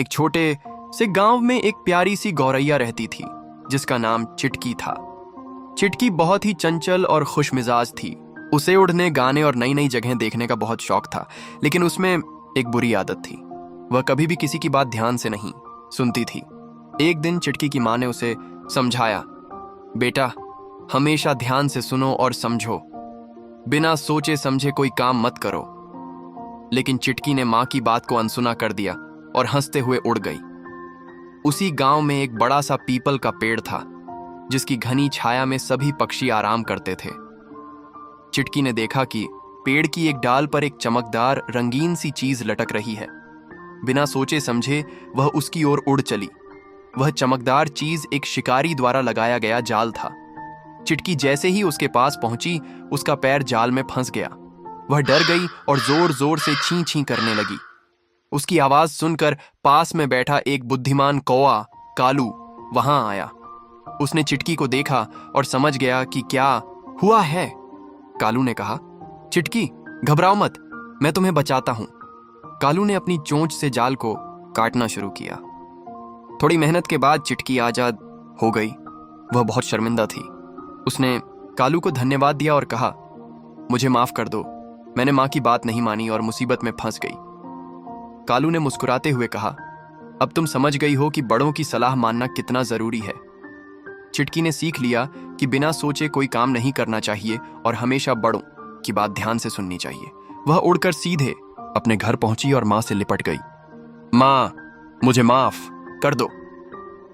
एक छोटे से गांव में एक प्यारी सी गौरैया रहती थी जिसका नाम चिटकी था। चिटकी बहुत ही चंचल और खुशमिजाज थी। उसे उड़ने, गाने और नई नई जगहें देखने का बहुत शौक था, लेकिन उसमें एक बुरी आदत थी। वह कभी भी किसी की बात ध्यान से नहीं सुनती थी। एक दिन चिटकी की माँ ने उसे समझाया, बेटा, हमेशा ध्यान से सुनो और समझो, बिना सोचे समझे कोई काम मत करो। लेकिन चिटकी ने माँ की बात को अनसुना कर दिया और हंसते हुए उड़ गई। उसी गांव में एक बड़ा सा पीपल का पेड़ था जिसकी घनी छाया में सभी पक्षी आराम करते थे। चिटकी ने देखा कि पेड़ की एक डाल पर एक चमकदार रंगीन सी चीज लटक रही है। बिना सोचे समझे वह उसकी ओर उड़ चली। वह चमकदार चीज एक शिकारी द्वारा लगाया गया जाल था। चिटकी जैसे ही उसके पास पहुंची, उसका पैर जाल में फंस गया। वह डर गई और जोर जोर से छी छी करने लगी। उसकी आवाज सुनकर पास में बैठा एक बुद्धिमान कौआ कालू वहां आया। उसने चिटकी को देखा और समझ गया कि क्या हुआ है। कालू ने कहा, चिटकी, घबराओ मत, मैं तुम्हें बचाता हूं। कालू ने अपनी चोंच से जाल को काटना शुरू किया। थोड़ी मेहनत के बाद चिटकी आजाद हो गई। वह बहुत शर्मिंदा थी। उसने कालू को धन्यवाद दिया और कहा, मुझे माफ कर दो, मैंने मां की बात नहीं मानी और मुसीबत में फंस गई। कालू ने मुस्कुराते हुए कहा, अब तुम समझ गई हो कि बड़ों की सलाह मानना कितना जरूरी है। चिटकी ने सीख लिया कि बिना सोचे कोई काम नहीं करना चाहिए और हमेशा बड़ों की बात ध्यान से सुननी चाहिए। वह उड़कर सीधे अपने घर पहुंची और मां से लिपट गई। मां, मुझे माफ कर दो,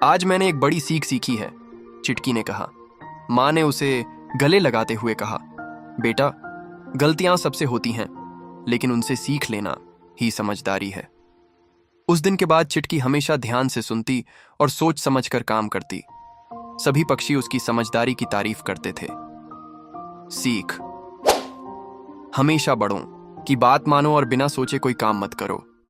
आज मैंने एक बड़ी सीख सीखी है, चिटकी ने कहा। मां ने उसे गले लगाते हुए कहा, बेटा, गलतियां सबसे होती हैं, लेकिन उनसे सीख लेना ही समझदारी है। उस दिन के बाद चिटकी हमेशा ध्यान से सुनती और सोच समझकर काम करती। सभी पक्षी उसकी समझदारी की तारीफ करते थे। सीख, हमेशा बड़ों की बात मानो और बिना सोचे कोई काम मत करो।